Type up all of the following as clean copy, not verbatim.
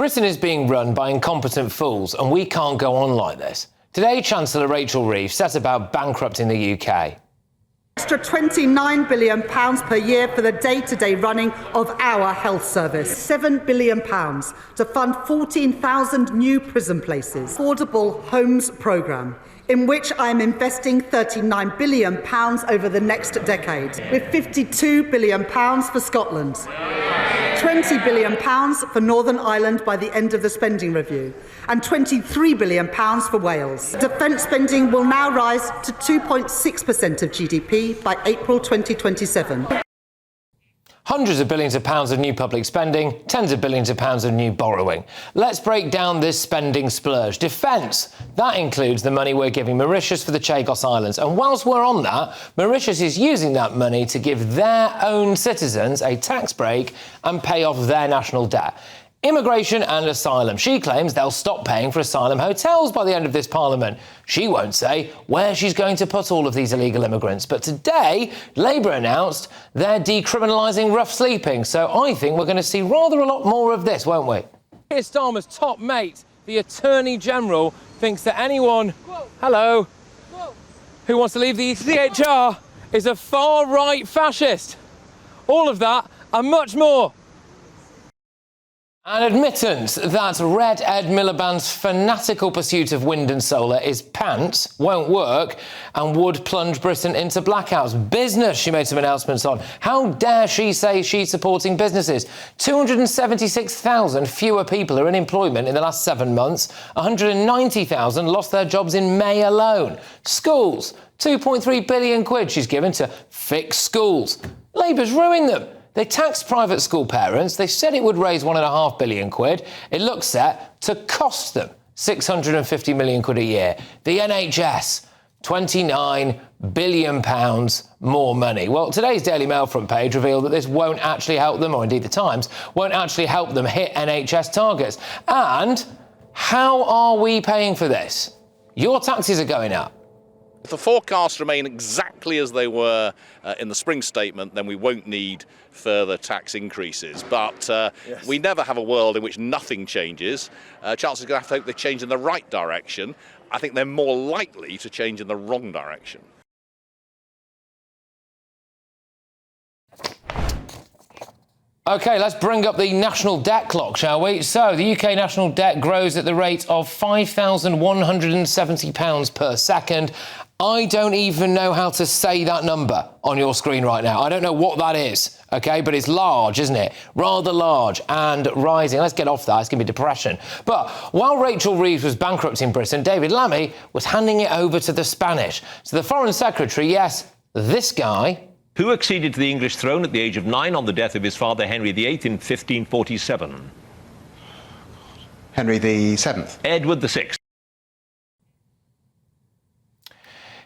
Britain is being run by incompetent fools, and we can't go on like this. Today, Chancellor Rachel Reeves set about bankrupting the UK. Extra £29 billion per year for the day-to-day running of our health service. £7 billion to fund 14,000 new prison places. Affordable Homes programme, in which I am investing £39 billion over the next decade, with £52 billion for Scotland. £20 billion for Northern Ireland by the end of the spending review, and £23 billion for Wales. Defence spending will now rise to 2.6% of GDP by April 2027. Hundreds of billions of pounds of new public spending, tens of billions of pounds of new borrowing. Let's break down this spending splurge. Defence, that includes the money we're giving Mauritius for the Chagos Islands. And whilst we're on that, Mauritius is using that money to give their own citizens a tax break and pay off their national debt. Immigration and asylum. She claims they'll stop paying for asylum hotels by the end of this parliament. She won't say where she's going to put all of these illegal immigrants. But today, Labour announced they're decriminalising rough sleeping. So I think we're going to see rather a lot more of this, won't we? Keir Starmer's top mate, the Attorney General, thinks that anyone, who wants to leave the ECHR is a far-right fascist. All of that and much more. An admittance that Red Ed Miliband's fanatical pursuit of wind and solar is pants, won't work, and would plunge Britain into blackouts. Business, she made some announcements on. How dare she say she's supporting businesses? 276,000 fewer people are in employment in the last 7 months. 190,000 lost their jobs in May alone. Schools, 2.3 billion quid she's given to fix schools. Labour's ruined them. They taxed private school parents. They said it would raise £1.5 billion quid. It looks set to cost them £650 million quid a year. The NHS, £29 billion more money. Well, today's Daily Mail front page revealed that this won't actually help them, or indeed the Times, won't actually help them hit NHS targets. And how are we paying for this? Your taxes are going up. If the forecasts remain exactly as they were in the spring statement, then we won't need further tax increases. But yes, we never have a world in which nothing changes. Chancellor's going to have to hope they change in the right direction. I think they're more likely to change in the wrong direction. OK, let's bring up the national debt clock, shall we? So, the UK national debt grows at the rate of £5,170 per second. I don't even know how to say that number on your screen right now. I don't know what that is, OK? But it's large, isn't it? Rather large and rising. Let's get off that. It's going to be depression. But while Rachel Reeves was bankrupting Britain, David Lammy was handing it over to the Spanish. So the Foreign Secretary, yes, this guy, who acceded to the English throne at the age of 9 on the death of his father Henry VIII in 1547. Henry VII. Edward VI.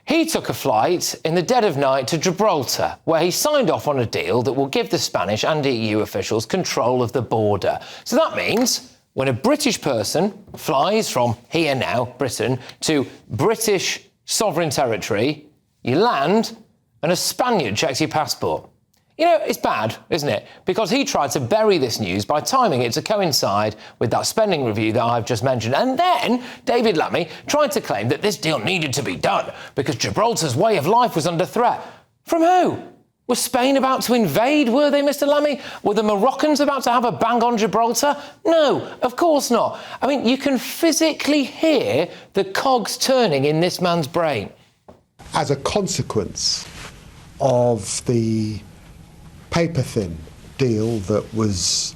He took a flight in the dead of night to Gibraltar, where he signed off on a deal that will give the Spanish and EU officials control of the border. So that means when a British person flies from here now, Britain, to British sovereign territory, you land and a Spaniard checks your passport. You know, it's bad, isn't it? Because he tried to bury this news by timing it to coincide with that spending review that I've just mentioned. And then David Lammy tried to claim that this deal needed to be done because Gibraltar's way of life was under threat. From who? Was Spain about to invade, were they, Mr Lammy? Were the Moroccans about to have a bang on Gibraltar? No, of course not. I mean, you can physically hear the cogs turning in this man's brain. As a consequence of the paper-thin deal that was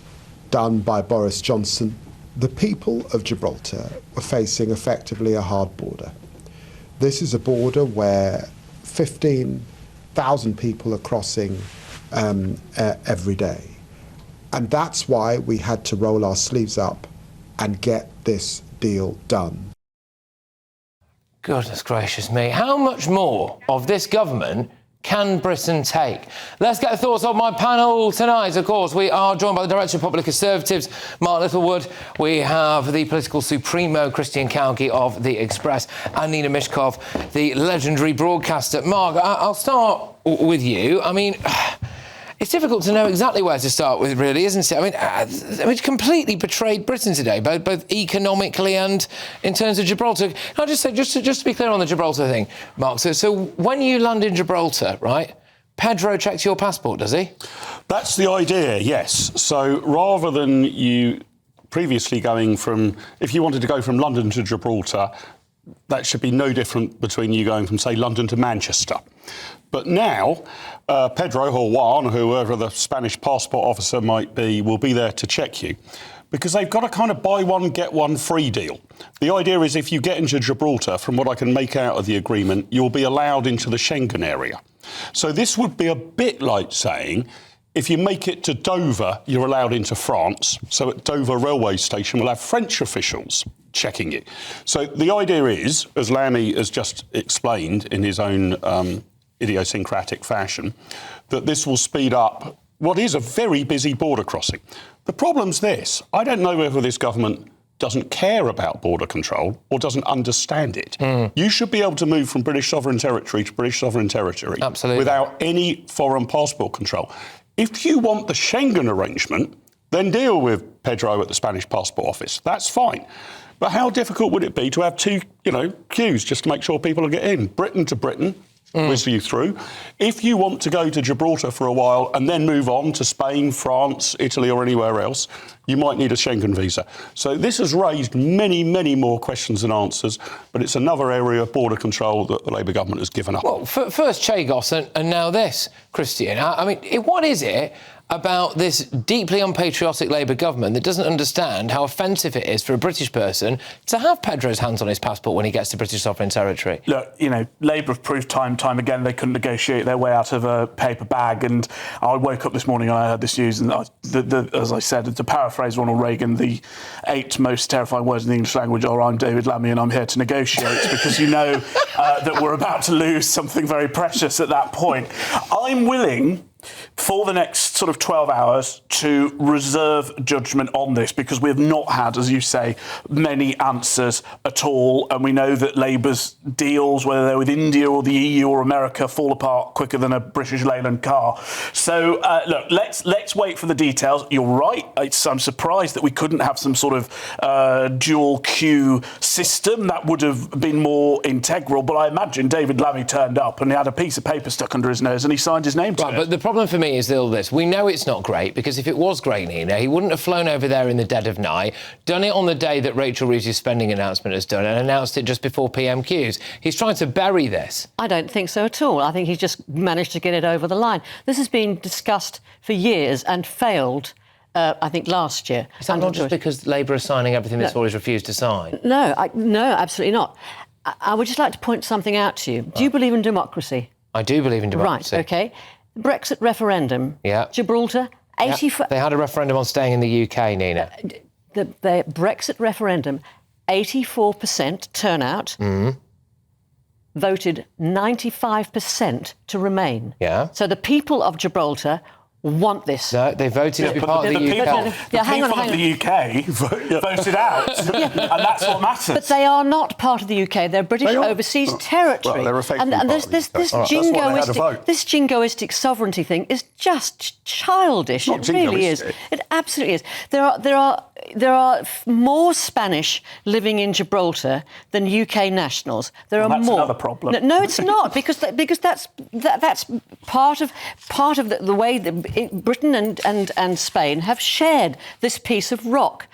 done by Boris Johnson, the people of Gibraltar were facing effectively a hard border. This is a border where 15,000 people are crossing every day. And that's why we had to roll our sleeves up and get this deal done. Goodness gracious me. How much more of this government can Britain take? Let's get the thoughts of my panel tonight. Of course, we are joined by the Director of Popular Conservatives, Mark Littlewood. We have the political supremo, Christian Cowgie of The Express, and Nina Mishkov, the legendary broadcaster. Mark, I'll start with you. I mean, It's difficult to know exactly where to start with, really, isn't it? I mean, it's completely betrayed Britain today, both economically and in terms of Gibraltar. Can I just say, just to be clear on the Gibraltar thing, Mark, so when you land in Gibraltar, right, Pedro checks your passport, does he? That's the idea, yes. So rather than you previously going from, if you wanted to go from London to Gibraltar, that should be no different between you going from, say, London to Manchester. But now, Pedro or Juan, whoever the Spanish passport officer might be, will be there to check you, because they've got a kind of buy one, get one free deal. The idea is if you get into Gibraltar, from what I can make out of the agreement, you'll be allowed into the Schengen area. So this would be a bit like saying, if you make it to Dover, you're allowed into France. So at Dover railway station, we'll have French officials checking you. So the idea is, as Lammy has just explained in his own idiosyncratic fashion, that this will speed up what is a very busy border crossing. The problem's this: I don't know whether this government doesn't care about border control or doesn't understand it. You should be able to move from British sovereign territory to British sovereign territory without any foreign passport control. If you want the Schengen arrangement, then deal with Pedro at the Spanish passport office. That's fine. But how difficult would it be to have two, queues just to make sure people will get in? Britain to Britain, whiz you through. If you want to go to Gibraltar for a while and then move on to Spain, France, Italy or anywhere else, you might need a Schengen visa. So this has raised many, many more questions than answers, but it's another area of border control that the Labour government has given up. Well, first Chagos and now this, Christian. I mean, what is it about this deeply unpatriotic Labour government that doesn't understand how offensive it is for a British person to have Pedro's hands on his passport when he gets to British sovereign territory? Look, Labour have proved time again they couldn't negotiate their way out of a paper bag. And I woke up this morning and I heard this news, and as I said, to paraphrase Ronald Reagan, the 8 most terrifying words in the English language are "I'm David Lammy and I'm here to negotiate," because that we're about to lose something very precious at that point. I'm willing, for the next sort of 12 hours, to reserve judgment on this, because we have not had, as you say, many answers at all. And we know that Labour's deals, whether they're with India or the EU or America, fall apart quicker than a British Leyland car. So, look, let's wait for the details. You're right. I'm surprised that we couldn't have some sort of dual queue system. That would have been more integral. But I imagine David Lammy turned up and he had a piece of paper stuck under his nose and he signed his name to it. But the problem for me is all this. We know it's not great, because if it was great, Nina, he wouldn't have flown over there in the dead of night, done it on the day that Rachel Reeves' spending announcement has done, and announced it just before PMQs. He's trying to bury this. I don't think so at all. I think he's just managed to get it over the line. This has been discussed for years and failed, I think, last year. Is that not just because Labour is signing everything that's always refused to sign? No, absolutely not. I would just like to point something out to you. Do you believe in democracy? I do believe in democracy. Right, OK. The Brexit referendum, Gibraltar, 84... They had a referendum on staying in the UK, Nina. The Brexit referendum, 84% turnout, voted 95% to remain. Yeah. So the people of Gibraltar want this. No, they voted to be part of the UK. Hang on. The UK voted out, and that's what matters. But they are not part of the UK. They're British overseas territory. Well, they're effectively and this jingoistic sovereignty thing is just childish. It really is. It absolutely is. There are more Spanish living in Gibraltar than UK nationals. There are that's more. Another problem. No, it's not, because that's part of the way that Britain and Spain have shared this piece of rock.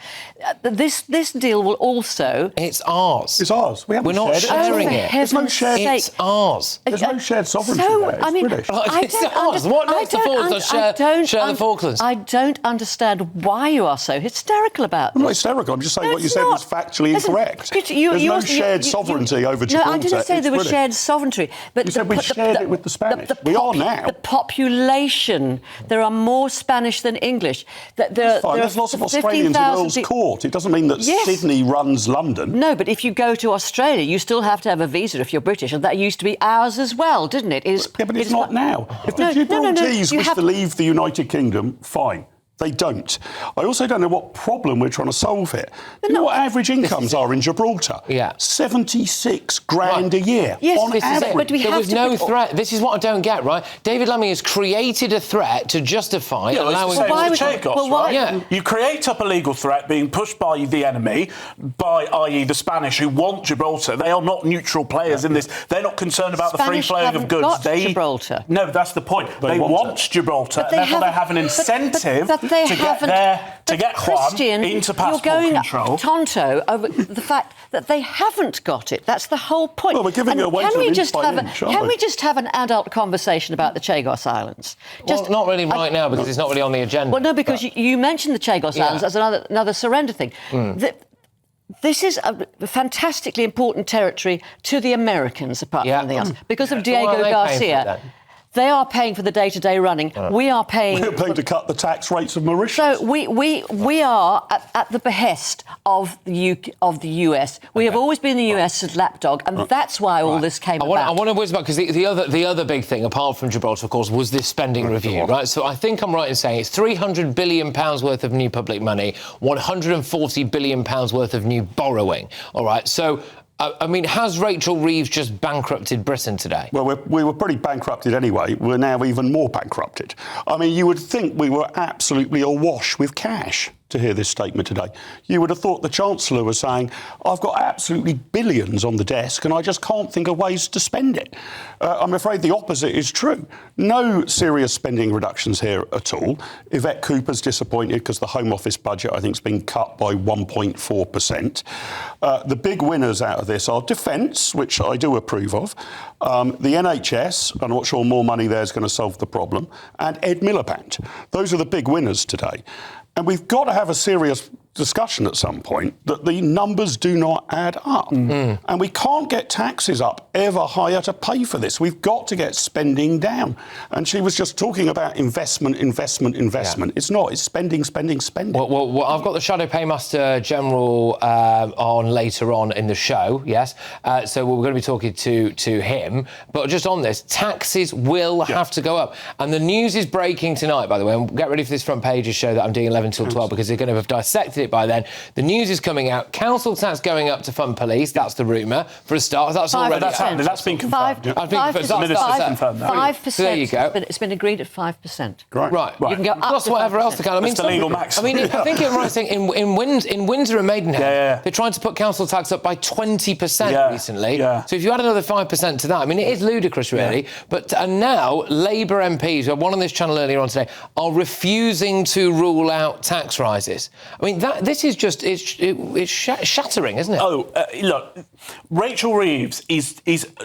This deal will also... It's ours. It's ours. We're not sharing it. There's no shared... It's ours. There's no shared sovereignty there. It's British. It's ours. What next to Falklands? Share the Falklands. I don't understand why you are so hysterical about this. I'm not hysterical. I'm just saying what you said was factually incorrect. There's no shared sovereignty over Gibraltar. No, I didn't say there was shared sovereignty. But you said we shared it with the Spanish. We are now. The population. There are more Spanish than English. There's lots of Australians in Earl's Court. It doesn't mean that Sydney runs London. No, but if you go to Australia, you still have to have a visa if you're British, and that used to be ours as well, didn't it? But it's not now. If the Gibraltars wish to leave the United Kingdom, fine. They don't. I also don't know what problem we're trying to solve here. You know what average incomes are in Gibraltar? Yeah. 76 grand a year. Yes, on this is it. average. But we There have was to no put- threat. This is what I don't get, right? David Lammy has created a threat to justify allowing... Why would well, why- right? Yeah. You create up a legal threat being pushed by the enemy, by, i.e. the Spanish, who want Gibraltar. They are not neutral players in this. They're not concerned about the free Spanish flowing of haven't goods. got Gibraltar. No, that's the point. They want Gibraltar, But and therefore they have an incentive to get Juan Christian, into passport you're going control. Tonto over the fact that they haven't got it. That's the whole point. Well, we're giving it away to them inch by inch, aren't Can we? we just have an adult conversation about the Chagos Islands? Well, not really right now, because it's not really on the agenda. Well, no, because you mentioned the Chagos Islands as another surrender thing. This is a fantastically important territory to the Americans, apart from anything else, because of Diego Well, Garcia. They are paying for the day-to-day running. We are paying... We're paying to cut the tax rates of Mauritius. So we are at the behest of the US. We have always been the US's lapdog, and that's why all this came about. I want to whiz back, because the other big thing, apart from Gibraltar, of course, was this spending review, right? So I think I'm right in saying it's £300 billion worth of new public money, £140 billion worth of new borrowing, all right? So... I mean, has Rachel Reeves just bankrupted Britain today? Well, we were pretty bankrupted anyway. We're now even more bankrupted. I mean, you would think we were absolutely awash with cash to hear this statement today. You would have thought the Chancellor was saying, I've got absolutely billions on the desk and I just can't think of ways to spend it. I'm afraid the opposite is true. No serious spending reductions here at all. Yvette Cooper's disappointed because the Home Office budget, I think, has been cut by 1.4%. The big winners out of this are defence, which I do approve of, the NHS, I'm not sure more money there is going to solve the problem, and Ed Miliband. Those are the big winners today. And we've got to have a serious discussion at some point that the numbers do not add up. And we can't get taxes up ever higher to pay for this. We've got to get spending down. And she was just talking about investment. Yeah. It's not. It's spending. Well, I've got the Shadow Paymaster General on later on in the show, yes. So we're going to be talking to him. But just on this, taxes will have to go up. And the news is breaking tonight, by the way. And get ready for this front pages show that I'm doing 11 till 12, because they're going to have dissected it by then. The news is coming out. Council tax going up to fund police. That's the rumour. For a start, that's already... That's been confirmed. 5%. So there you go. It's been agreed at 5%. Right. You can go up Plus to whatever 5%. else they can. I mean, That's the legal maximum. I mean, I think I'm right saying in Windsor and Maidenhead, they're trying to put council tax up by 20% recently. So if you add another 5% to that, I mean, it is ludicrous, really. But and now Labour MPs, who had one on this channel earlier on today, are refusing to rule out tax rises. I mean, this is just it's shattering, isn't it? Look, Rachel Reeves is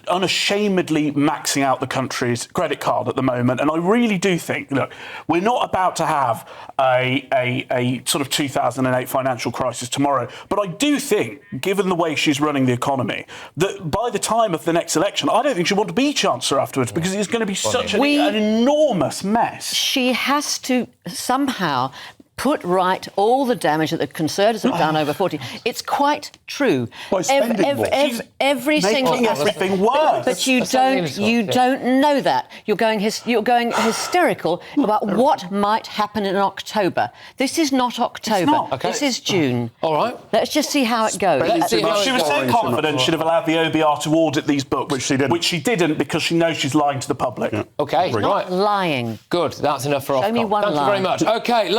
unashamedly maxing out the country's credit card at the moment, and I really do think, look, we're not about to have a sort of 2008 financial crisis tomorrow, but I do think, given the way she's running the economy, that by the time of the next election, I don't think she'll want to be Chancellor afterwards, because it's going to be such an enormous mess. She has to somehow put right all the damage that the Conservatives have done over 40. It's quite true. By spending more. Every single making everything worse. But you don't know that. You're going hysterical about what might happen in October. This is not October. It's not. Okay. This is June. All right. Let's just see how it goes. Let's see how She was so confident she'd have allowed the OBR to audit these books. Which she didn't. Because she knows she's lying to the public. OK, Not lying. Good. That's enough for Show me one Thank you very lie. much. OK,